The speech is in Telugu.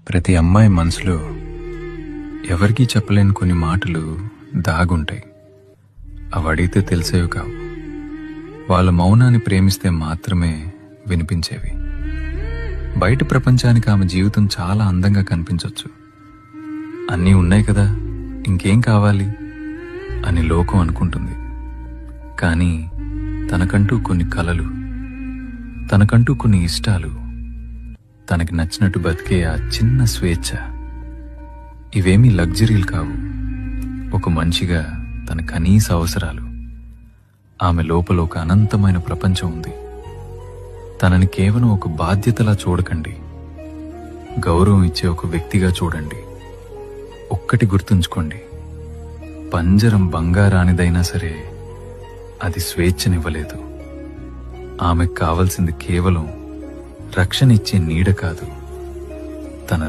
ప్రతి అమ్మాయి మనసులో ఎవరికీ చెప్పలేని కొన్ని మాటలు దాగుంటాయి. అవి అడిగితే తెలిసేవి కావు. వాళ్ళ మౌనాన్ని ప్రేమిస్తే మాత్రమే వినిపించేవి. బయట ప్రపంచానికి ఆమె జీవితం చాలా అందంగా కనిపించొచ్చు. అన్నీ ఉన్నాయి కదా, ఇంకేం కావాలి అని లోకం అనుకుంటుంది. కానీ తనకంటూ కొన్ని కలలు, తనకంటూ కొన్ని ఇష్టాలు, తనకి నచ్చినట్టు బతికే ఆ చిన్న స్వేచ్ఛ, ఇవేమీ లగ్జరీలు కావు. ఒక మనిషిగా తన కనీస అవసరాలు. ఆమె లోపల ఒక అనంతమైన ప్రపంచం ఉంది. తనని కేవలం ఒక బాధ్యతలా చూడకండి, గౌరవం ఇచ్చే ఒక వ్యక్తిగా చూడండి. ఒక్కటి గుర్తుంచుకోండి, పంజరం బంగారానిదైనా సరే అది స్వేచ్ఛనివ్వలేదు. ఆమెకు కావలసింది కేవలం రక్షణ ఇచ్చే నీడ కాదు, తన